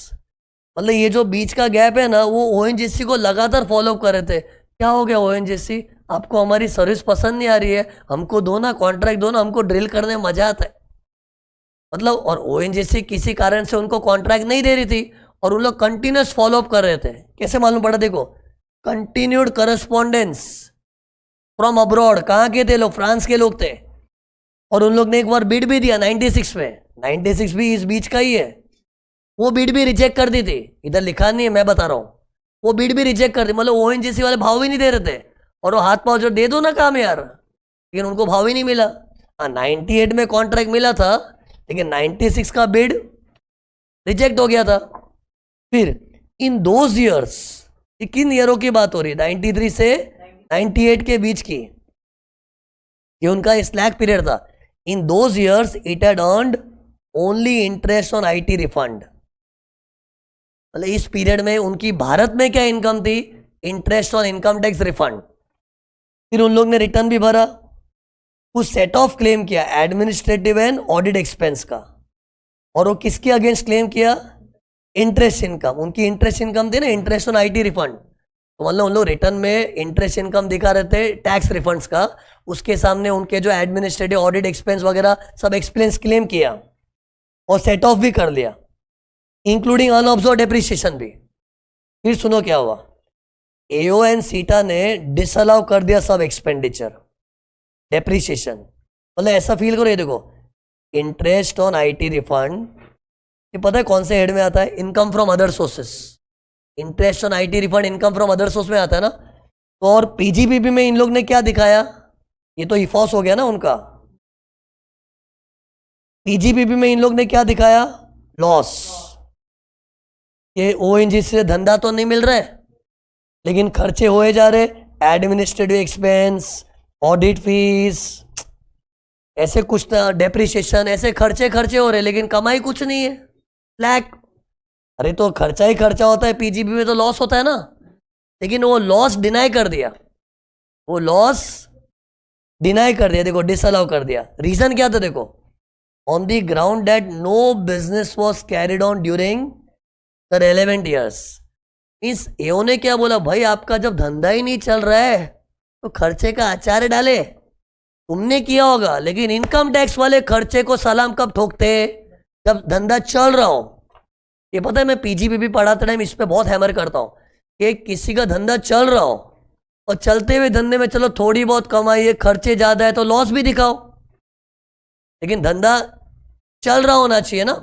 मतलब ये जो बीच का गैप है ना, वो ONGC को लगातार फॉलो कर रहे थे। क्या हो गया ONGC, आपको हमारी सर्विस पसंद नहीं आ रही है, हमको दो ना कॉन्ट्रैक्ट, दो ना, हमको ड्रिल करने में मजा आता है। मतलब और ONGC किसी कारण से उनको कॉन्ट्रैक्ट नहीं दे रही थी और उन लोग कंटिन्यूस फॉलोअप कर रहे थे। कैसे मालूम पड़ा? देखो, कंटिन्यूड करस्पॉन्डेंस फ्रॉम अब्रॉड। कहाँ के थे लोग? फ्रांस के लोग थे। और उन लोग ने एक बार बिड भी दिया 96 में। 96 भी इस बीच का ही है। वो बिड भी रिजेक्ट कर दी थी, इधर लिखा नहीं है, मैं बता रहा हूँ। वो बिड भी रिजेक्ट कर दी, मतलब ओएनजीसी वाले भाव भी नहीं दे रहे थे। और वो हाथ पाव जो दे दो ना काम यार, लेकिन उनको भाव ही नहीं मिला। हाँ, 98 में कॉन्ट्रैक्ट मिला था, लेकिन 96 का बिड रिजेक्ट हो गया था। फिर इन दोज ईयर्स, किन ईयरों की बात हो रही है? 93 से 98 के बीच की, ये उनका स्लैक पीरियड था। In those years it had earned only interest on IT refund. मतलब इस पीरियड में उनकी भारत में क्या इनकम थी? Interest on income tax refund. फिर उन लोग ने रिटर्न भी भरा, कुछ सेट ऑफ क्लेम किया एडमिनिस्ट्रेटिव एंड ऑडिट एक्सपेंस का। और वो किसके अगेंस्ट क्लेम किया? Interest income. उनकी इंटरेस्ट इनकम थी ना, इंटरेस्ट ऑन आईटी रिफंड। तो मतलब उन लोग रिटर्न में इंटरेस्ट इनकम दिखा रहे थे टैक्स रिफंड्स का, उसके सामने उनके जो एडमिनिस्ट्रेटिव ऑडिट एक्सपेंस वगैरह सब एक्सपेंस क्लेम किया और सेट ऑफ भी कर लिया, इंक्लूडिंग अनऑब्जर्व डेप्रिसिएशन भी। फिर सुनो क्या हुआ, एओ एंड सीटा ने डिसअलाउ कर दिया सब एक्सपेंडिचर, डेप्रिसिएशन। मतलब ऐसा फील करो, ये देखो, इंटरेस्ट ऑन आईटी रिफंड, ये पता है कौन से हेड में आता है? Income from other sources. Interest on IT refund income from other source में आता है ना। तो और पीजीपीपी में इन लोग ने क्या दिखाया? ये तो इफॉस हो गया ना उनका। पीजीपीपी में इन लोग ने क्या दिखाया? लॉस। ये ओएनजीसी से धंधा तो नहीं मिल रहा है, लेकिन खर्चे होए जा रहे, एडमिनिस्ट्रेटिव एक्सपेंस, ऑडिट फीस, ऐसे कुछ डेप्रिसिएशन, ऐसे खर्चे खर्चे हो रहे, लेकिन कमाई कुछ नहीं है, फ्लैट। अरे तो खर्चा ही खर्चा होता है, पीजीपी में तो लॉस होता है ना। लेकिन वो लॉस डिनाई कर दिया, वो लॉस डिनाई कर दिया, देखो, डिसअलाउ कर दिया। रीजन क्या था? देखो, on the ground that no business was carried on during the relevant years. Means AO ने क्या बोला, भाई आपका जब धंधा ही नहीं चल रहा है तो खर्चे का आचार्य डाले। तुमने किया होगा, लेकिन इनकम टैक्स वाले खर्चे को सलाम कब ठोकते? जब धंधा चल रहा हो। ये पता है, मैं पीजीपीपी पढ़ाते टाइम इस पे बहुत हैमर करता हूँ कि किसी का धंधा चल रहा हो और चलते हुए धंधे में चलो थोड़ी बहुत कमाई है, खर्चे ज्यादा है तो लॉस भी दिखाओ, लेकिन धंधा चल रहा होना चाहिए ना।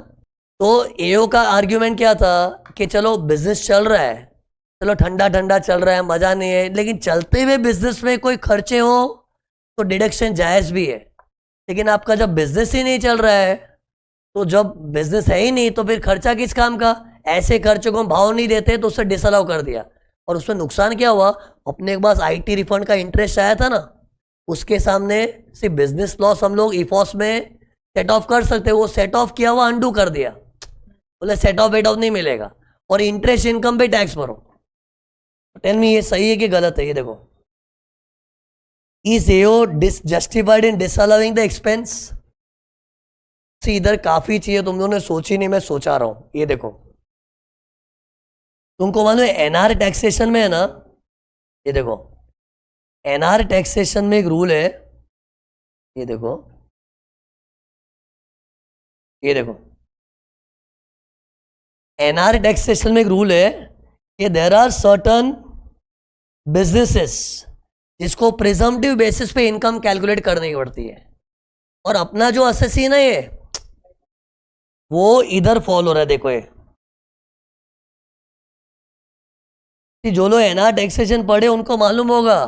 तो एओ का आर्ग्यूमेंट क्या था कि चलो बिजनेस चल रहा है, चलो ठंडा ठंडा चल रहा है, मजा नहीं है, लेकिन चलते हुए बिजनेस में कोई खर्चे हो तो डिडक्शन जायज भी है। लेकिन आपका जब बिजनेस ही नहीं चल रहा है, तो जब बिजनेस है ही नहीं तो फिर खर्चा किस काम का? ऐसे खर्चों को हम भाव नहीं देते तो उससे डिसअलाउ कर दिया। और उसमें नुकसान क्या हुआ? अपने के पास आईटी रिफंड का इंटरेस्ट आया था ना, उसके सामने सिर्फ बिजनेस लॉस हम लोग इफॉस में सेट ऑफ कर सकते, वो सेट ऑफ किया हुआ अंडू कर दिया, बोले सेट ऑफ वेट ऑफ नहीं मिलेगा और इंटरेस्ट इनकम पे टैक्स भरो। टेल मी, ये सही है कि गलत है? ये देखो, is AO justified in disallowing the expense? इधर काफी चीजें तुम लोगों ने सोची नहीं, मैं सोचा रहा हूं। ये देखो, तुमको मालूम है एनआर टैक्सेशन में है ना, ये देखो, एनआर टैक्सेशन में एक रूल है ये देखो, ये देखो, एनआर टैक्सेशन में एक रूल है कि देर आर सर्टन बिजनेसेस जिसको प्रिजम्पटिव बेसिस पे इनकम कैलकुलेट करनी पड़ती है, और अपना जो असेसी है ना ये, वो इधर फॉलो हो रहा है। देखो ये जो लोग एनआर टैक्सेशन पढ़े उनको मालूम होगा,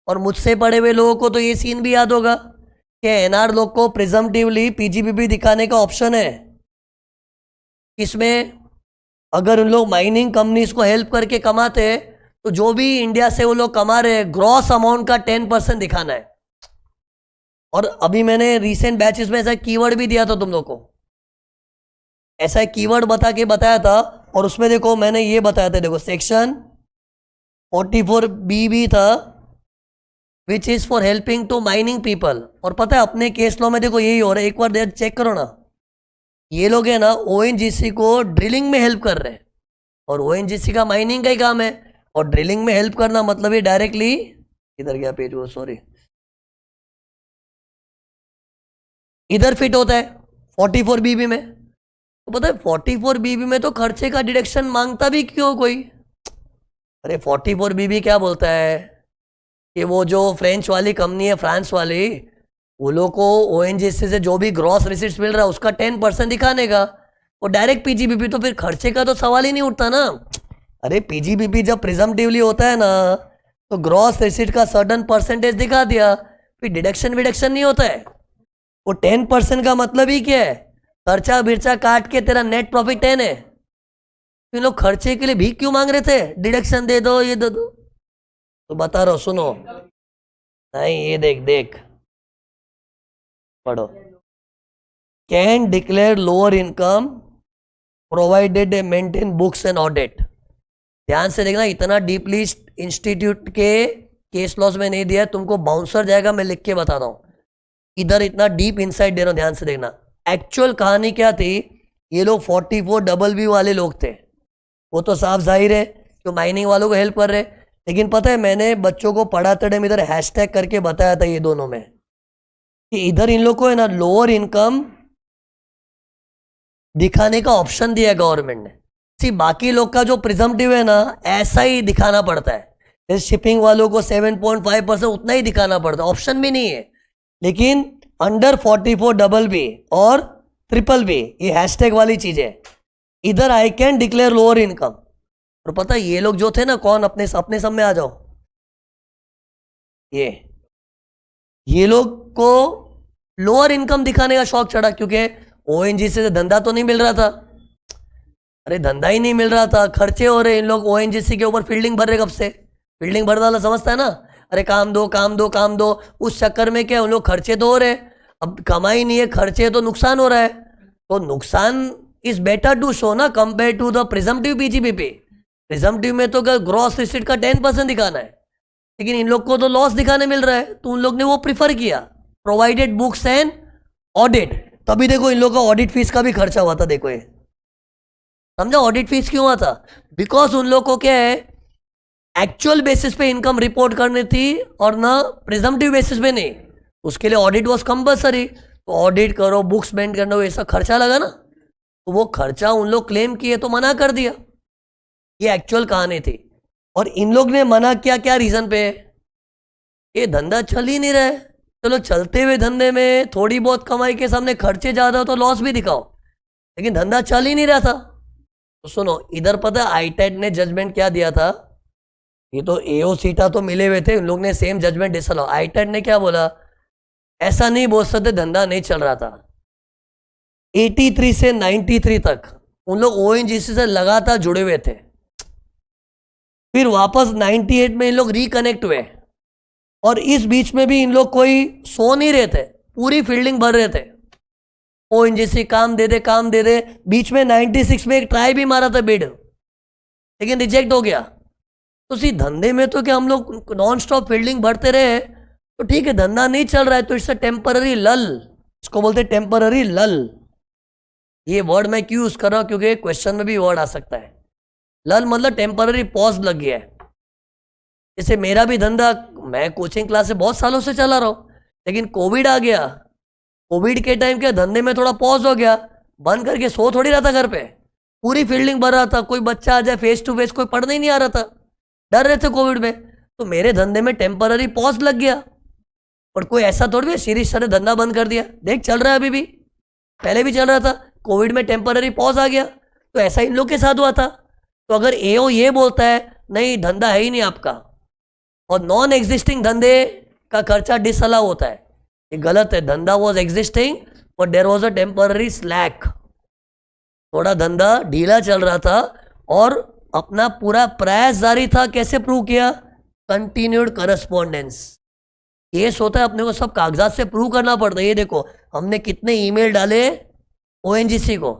और मुझसे पढ़े हुए लोगों को तो ये सीन भी याद होगा कि एनआर लोग को प्रिजम्पटिवली पीजीबीपी दिखाने का ऑप्शन है। इसमें अगर उन लोग माइनिंग कंपनीज को हेल्प करके कमाते हैं तो जो भी इंडिया से वो लोग कमा रहे हैं ग्रॉस अमाउंट का 10% दिखाना है। और अभी मैंने रिसेंट बैचेस में ऐसा कीवर्ड भी दिया था तुम लोग को, ऐसा एक कीवर्ड बता के बताया था, और उसमें देखो मैंने ये बताया था, देखो सेक्शन 44B भी था which is for helping to mining people. और पता है अपने केस लॉ में देखो यही हो रहा है, एक बार चेक करो ना, ये लोग है ना ओएनजीसी को ड्रिलिंग में हेल्प कर रहे हैं, और ओएनजीसी का माइनिंग का ही काम है, और ड्रिलिंग में हेल्प करना मतलब ये डायरेक्टली, इधर गया पेज वो, सॉरी, इधर फिट होता है 44BB में। तो पता है 44BB में तो खर्चे का डिडक्शन मांगता भी क्यों कोई? अरे 44BB क्या बोलता है कि वो जो फ्रेंच वाली कंपनी है, फ्रांस वाली, वो लोग को ओएनजीसी से जो भी ग्रॉस रिसीट्स मिल रहा है उसका 10% दिखाने का, वो डायरेक्ट पीजीबीपी, तो फिर खर्चे का तो सवाल ही नहीं उठता ना। अरे पीजीबीपी जब प्रिजम्पटिवली होता है ना तो ग्रॉस रिसीट का सर्टन परसेंटेज दिखा दिया, फिर डिडक्शन विडक्शन नहीं होता है। वो 10% का मतलब ही क्या है? खर्चा बिर्चा काट के तेरा नेट प्रॉफिट 10 है। तो लोग खर्चे के लिए भीख क्यों मांग रहे थे? डिडक्शन दे दो, ये दे दो। तो बता रहा हूं, सुनो, नहीं ये देख देख पढ़ो, can declare lower income provided maintain books and audit. ध्यान से देखना, इतना डीपली इंस्टीट्यूट के केस लॉज में नहीं दिया, तुमको बाउंसर जाएगा, मैं लिख के बता रहा हूं, इधर इतना डीप इनसाइट दे रहा हूं, ध्यान से देखना। एक्चुअल कहानी क्या थी, ये लोग 44BB वाले लोग थे, वो तो साफ जाहिर है जो माइनिंग वालों को हेल्प कर रहे, लेकिन पता है मैंने बच्चों को पढ़ाते टाइम इधर हैशटैग करके बताया था ये दोनों में, कि इधर इन लोग को है ना लोअर इनकम दिखाने का ऑप्शन दिया है गवर्नमेंट ने। सी बाकी लोग का जो प्रिजम्पटिव है ना ऐसा ही दिखाना पड़ता है, जैसे शिपिंग वालों को 7.5% उतना ही दिखाना पड़ता है, ऑप्शन भी नहीं है। लेकिन अंडर 44BB और BBB ये हैशटैग वाली चीज है, इधर I can declare lower income. और पता है ये लोग जो थे ना, कौन, अपने सब में आ जाओ, ये लोग को लोअर इनकम दिखाने का शौक चढ़ा, क्योंकि ओएनजीसी से धंधा तो नहीं मिल रहा था। अरे धंधा ही नहीं मिल रहा था, खर्चे हो रहे, इन लोग ओएनजीसी के ऊपर फील्डिंग भर रहे, कब से फील्डिंग भरने वाला समझता है ना, अरे काम दो काम दो काम दो, उस चक्कर में क्या उन लोग खर्चे तो हो रहे, अब कमाई नहीं है, खर्चे तो नुकसान हो रहा है, तो नुकसान इज बेटर टू शो ना compare to the presumptive PGBP. Presumptive में तो ग्रॉस रिसीट का 10% दिखाना है, लेकिन इन लोग को तो लॉस दिखाने मिल रहा है, तो उन लोग ने वो प्रिफर किया प्रोवाइडेड बुक्स एंड ऑडिट। तभी देखो इन लोग का ऑडिट फीस का भी खर्चा हुआ था, देखो ये समझा ऑडिट फीस क्यों हुआ था, बिकॉज उन लोग को क्या है एक्चुअल बेसिस पे इनकम रिपोर्ट करनी थी और ना प्रिजम्पटिव बेसिस पे नहीं, उसके लिए ऑडिट वॉज कंपलसरी। तो ऑडिट करो, बुक्स मेंटेन करना, ऐसा खर्चा लगा ना, तो वो खर्चा उन लोग क्लेम किए तो मना कर दिया, ये एक्चुअल कहानी थी। और इन लोग ने मना किया क्या रीजन पे? ये धंधा चल ही नहीं रहा है, चलो चलते हुए धंधे में थोड़ी बहुत कमाई के सामने खर्चे ज्यादा हो तो लॉस भी दिखाओ, लेकिन धंधा चल ही नहीं रहा था। तो सुनो, इधर पता है आईटेट ने जजमेंट क्या दिया था, ये तो एओ सीटा तो मिले हुए थे, उन लोग ने सेम जजमेंट डिसअलाउ। आईटेट ने क्या बोला, ऐसा नहीं बोल सकते धंधा नहीं चल रहा था। 83 से 93 तक उन लोग ओएनजीसी से लगातार जुड़े हुए थे, फिर वापस 98 में इन लोग रिकनेक्ट हुए, और इस बीच में भी इन लोग कोई सो नहीं रहे थे, पूरी फील्डिंग भर रहे थे, ओएनजीसी काम दे दे काम दे दे। बीच में 96 में एक ट्राई भी मारा था बिड, लेकिन रिजेक्ट हो गया। तो इसी धंधे में तो क्या हम लोग नॉन स्टॉप फील्डिंग भरते रहे तो ठीक है, धंधा नहीं चल रहा है तो इट्स अ टेम्पररी लल, इसको बोलते हैं टेम्पररी लल। ये वर्ड मैं क्यों यूज कर रहा हूं, क्योंकि क्वेश्चन में भी वर्ड आ सकता है। लल मतलब टेम्पररी पॉज लग गया है। जैसे मेरा भी धंधा, मैं कोचिंग क्लास से बहुत सालों से चला रहा हूं, लेकिन कोविड आ गया, कोविड के टाइम क्या धंधे में थोड़ा पॉज हो गया, बंद करके सो थोड़ी रहा था घर पे, पूरी फील्डिंग भर रहा था, कोई बच्चा आ जाए फेस टू फेस कोई पढ़ने ही नहीं आ रहा था, डर रहे थे कोविड में, तो मेरे धंधे में टेम्पररी पॉज लग गया। और कोई ऐसा थोड़ी है शीरीष सर ने धंधा बंद कर दिया, देख चल रहा है अभी भी, पहले भी चल रहा था, कोविड में टेम्पररी पॉज आ गया, तो ऐसा इन लोग के साथ हुआ था। तो अगर एओ ये बोलता है नहीं धंधा है ही नहीं आपका, और नॉन एग्जिस्टिंग धंधे का खर्चा डिसअलाउ होता है, ये गलत है। धंधा वॉज एग्जिस्टिंग और there was a temporary slack, थोड़ा धंधा ढीला चल रहा था और अपना पूरा प्रयास जारी था। कैसे प्रूव किया? Continued correspondence. केस होता है अपने को सब कागजात से प्रूव करना पड़ता है। ये देखो हमने कितने ईमेल डाले ओएनजीसी को,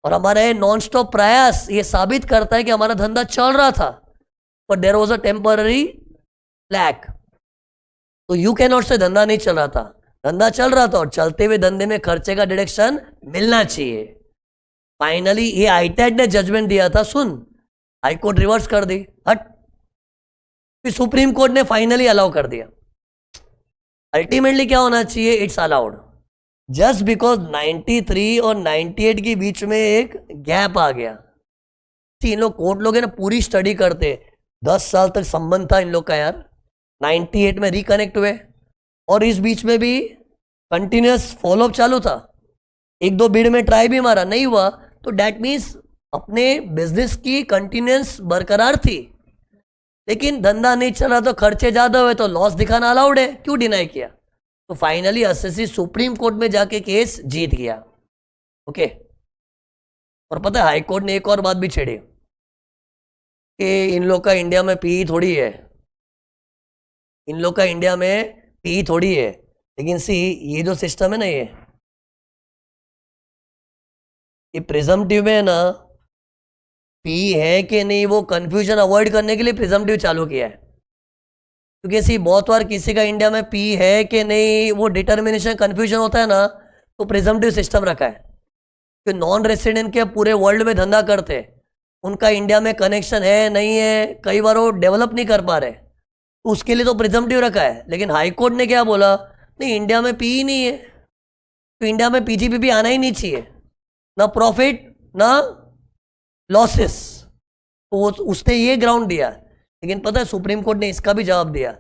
और हमारा ये नॉन स्टॉप प्रयास ये साबित करता है कि हमारा धंधा चल रहा था, but there was a temporary lack. तो यू कैन नॉट से धंधा नहीं चल रहा था, धंधा चल रहा था, और चलते हुए धंधे में खर्चे का डिडक्शन मिलना चाहिए। फाइनली ये आईटैट ने जजमेंट दिया था, सुन, हाई कोर्ट रिवर्स कर दी, हट, फिर सुप्रीम कोर्ट ने फाइनली अलाउ कर दिया। अल्टीमेटली क्या होना चाहिए? It's allowed. जस्ट बिकॉज 93 और 98 के बीच में एक गैप आ गया। इन लोग कोर्ट लोग है ना पूरी स्टडी करते, 10 साल तक संबंध था इन लोग का यार, 98 में रिकनेक्ट हुए, और इस बीच में भी कंटिन्यूस फॉलोअप चालू था, एक दो बिड में ट्राई भी मारा, नहीं हुआ, तो डैट मीन्स अपने बिजनेस की कंटिन्यूस बरकरार थी। लेकिन धंधा नहीं चल रहा तो खर्चे ज्यादा हुए तो लॉस दिखाना अलाउड है, क्यों डिनाई किया? तो फाइनली एसएससी सुप्रीम कोर्ट में जाके केस जीत गया। ओके, और पता है हाई कोर्ट ने एक और बात भी छेड़ी कि इन लोग का इंडिया में पी थोड़ी है, इन लोग का इंडिया में पी थोड़ी है, लेकिन सी ये जो सिस्टम है ना, ये प्रिजम्पटिव में है ना, पी है कि नहीं वो कंफ्यूजन अवॉइड करने के लिए प्रिजम्पटिव चालू किया है। क्योंकि सी बहुत बार किसी का इंडिया में पी है कि नहीं वो डिटर्मिनेशन कंफ्यूजन होता है ना, तो प्रिजम्पटिव सिस्टम रखा है कि नॉन रेसिडेंट के पूरे वर्ल्ड में धंधा करते, उनका इंडिया में कनेक्शन है नहीं है, कई बार वो डेवलप नहीं कर पा रहे, तो उसके लिए तो प्रिजम्पटिव रखा है। लेकिन हाई कोर्ट ने क्या बोला? नहीं, इंडिया में पी ही नहीं है, तो इंडिया में पीजीपीपी आना ही नहीं चाहिए, ना प्रॉफिट ना लॉसेस, तो उसने ये ग्राउंड दिया। लेकिन पता है सुप्रीम कोर्ट ने इसका भी जवाब दिया,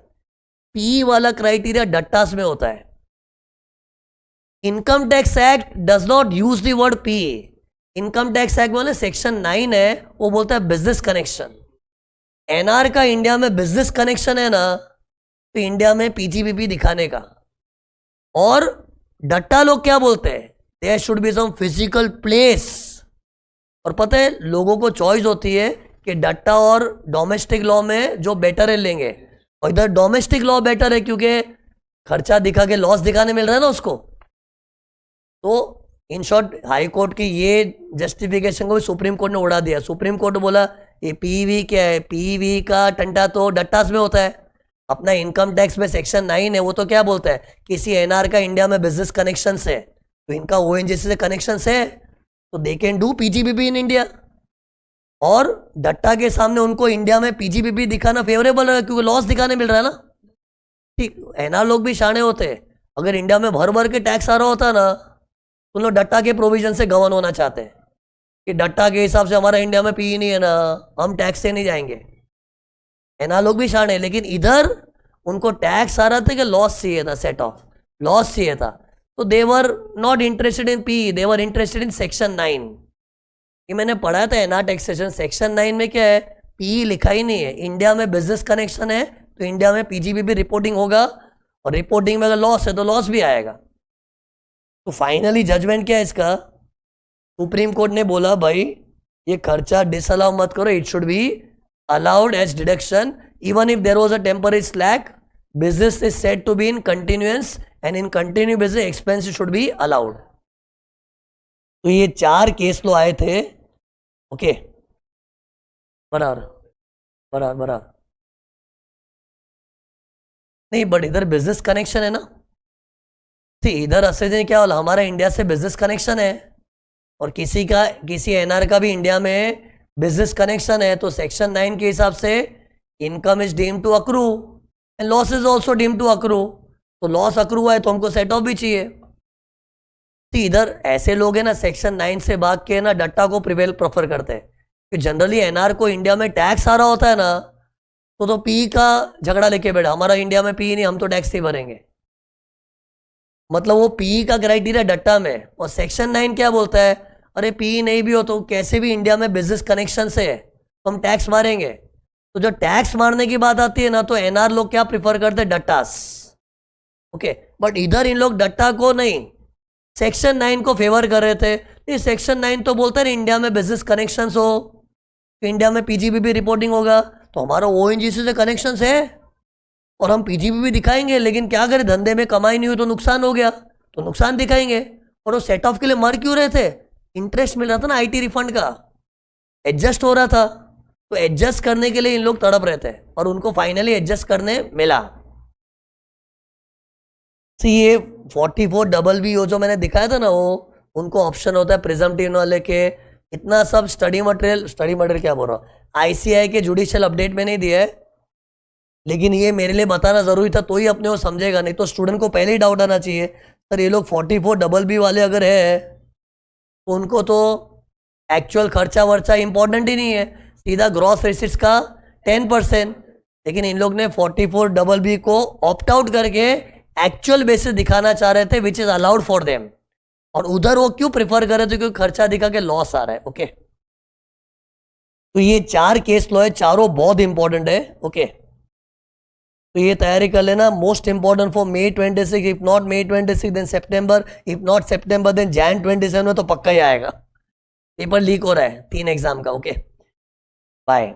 पी वाला क्राइटेरिया डट्टास में होता है। Income tax act does not use the word P. Income tax act वाले सेक्शन 9 है, वो बोलता है बिजनेस कनेक्शन। एनआर का इंडिया में बिजनेस कनेक्शन है ना, तो इंडिया में पीजीपीपी दिखाने का। और डट्टा लोग क्या बोलते हैं? There should be some physical place. और पता है लोगों को चॉइस होती है कि डट्टा और डोमेस्टिक लॉ में जो बेटर है लेंगे, और इधर डोमेस्टिक लॉ बेटर है क्योंकि खर्चा दिखा के लॉस दिखाने मिल रहा है ना उसको। तो इन शॉर्ट हाई कोर्ट की ये जस्टिफिकेशन को भी सुप्रीम कोर्ट ने उड़ा दिया। सुप्रीम कोर्ट बोला ये पीवी क्या है, पीवी का टंटा तो डट्टास में होता है, अपना इनकम टैक्स में सेक्शन 9 है, वो तो क्या बोलता है किसी एनआर का इंडिया में बिजनेस कनेक्शन है, तो इनका ओएनजीसी से कनेक्शन है, तो they can do PGPP in India. और डट्टा के सामने उनको इंडिया में पीजीपीपी दिखाना फेवरेबल है क्योंकि लॉस दिखाने मिल रहा है ना। ठीक, एनआर लोग भी शाणे होते हैं, अगर इंडिया में भर भर के टैक्स आ रहा होता ना, तो लोग डट्टा के प्रोविजन से गवर्न होना चाहते हैं कि डट्टा के हिसाब से हमारा इंडिया में पी नहीं है ना, हम टैक्स से नहीं जाएंगे। एनआर लोग भी शाणे, लेकिन इधर उनको टैक्स आ रहा था कि लॉस चाहिए था, सेट ऑफ लॉस चाहिए था, तो they were not interested in P, they were interested in section 9। ये मैंने पढ़ा था एनआर टैक्सेशन सेक्शन 9 में क्या है, पी लिखा ही नहीं है। इंडिया में बिजनेस कनेक्शन है तो इंडिया में पीजीपीपी रिपोर्टिंग होगा, और रिपोर्टिंग में अगर लॉस है तो लॉस भी आएगा। तो फाइनली जजमेंट क्या है इसका? सुप्रीम कोर्ट ने बोला भाई ये खर्चा डिसअलाउ मत करो, it should be allowed as deduction even if there was a temporary slack, business is said to be in continuance and in continue business expense should be allowed. तो ये 4 case लो आए थे। ओके, बराबर बराबर बराबर नहीं, बट इधर business connection है ना, ठीक, इधर असर क्या बोला, हमारा इंडिया से बिजनेस कनेक्शन है और किसी एनआर का भी इंडिया में बिजनेस कनेक्शन है, तो सेक्शन 9 के हिसाब से income is deemed to accrue and loss is also deemed to accrue. तो लॉस अक्रू हुआ है तो हमको सेट ऑफ भी चाहिए। तो इधर ऐसे लोग हैं ना सेक्शन 9 से भाग के ना डट्टा को प्रेफर करते हैं कि जनरली एनआर को इंडिया में टैक्स आ रहा होता है ना तो पी का झगड़ा लेके बैठा, हमारा इंडिया में पी नहीं, हम तो टैक्स नहीं भरेंगे। मतलब वो पी का क्राइटेरिया डट्टा में, और सेक्शन 9 क्या बोलता है, अरे पी नहीं भी हो तो कैसे भी इंडिया में बिजनेस कनेक्शन से है तो हम टैक्स मारेंगे। तो जो टैक्स मारने की बात आती है ना तो एनआर लोग क्या प्रिफर करते हैं, डट्टास। ओके, बट इधर इन लोग डट्टा को नहीं, सेक्शन 9 को फेवर कर रहे थे। ये सेक्शन 9 तो बोलता है इंडिया में बिजनेस कनेक्शंस हो तो इंडिया में पीजीबीबी रिपोर्टिंग होगा, तो हमारा ओएनजीसी से कनेक्शंस है और हम पीजीबीबी दिखाएंगे, लेकिन क्या करें, धंधे में कमाई नहीं हुई तो नुकसान हो गया तो नुकसान दिखाएंगे। और वो सेट ऑफ के लिए मर क्यों रहे थे, इंटरेस्ट मिल रहा था ना आईटी रिफंड का, एडजस्ट हो रहा था, तो एडजस्ट करने के लिए इन लोग तड़प रहे थे और उनको फाइनली एडजस्ट करने मिला। ये 44BB जो मैंने दिखाया था ना, वो उनको ऑप्शन होता है प्रिजम्पटिव वाले के। इतना सब स्टडी मटेरियल क्या बोल रहा हूँ, आईसीआई के जुडिशियल अपडेट में नहीं दिया है, लेकिन ये मेरे लिए बताना जरूरी था तो ही अपने को समझेगा, नहीं तो स्टूडेंट को पहले ही डाउट आना चाहिए सर ये लोग 44BB वाले अगर है तो उनको तो एक्चुअल खर्चा वर्चा इंपॉर्टेंट ही नहीं है, सीधा ग्रॉस रिसीट्स का 10%, लेकिन इन लोग ने 44BB को ऑप्ट आउट करके एक्चुअल बेसिस दिखाना चाह रहे थे which is allowed for them, और उधर वो क्यों प्रिफर कर रहे थे, क्योंकि खर्चा दिखा के लॉस आ रहा है। ओके, तो ये 4 केस लॉ है, चारों बहुत इंपॉर्टेंट है। ओके, तो ये तैयारी कर लेना, most important for May 26, if not May 26 then September, if not September then Jan 27 में तो पक्का ही आएगा। पेपर लीक हो रहा है 3 एग्जाम का। Okay, bye.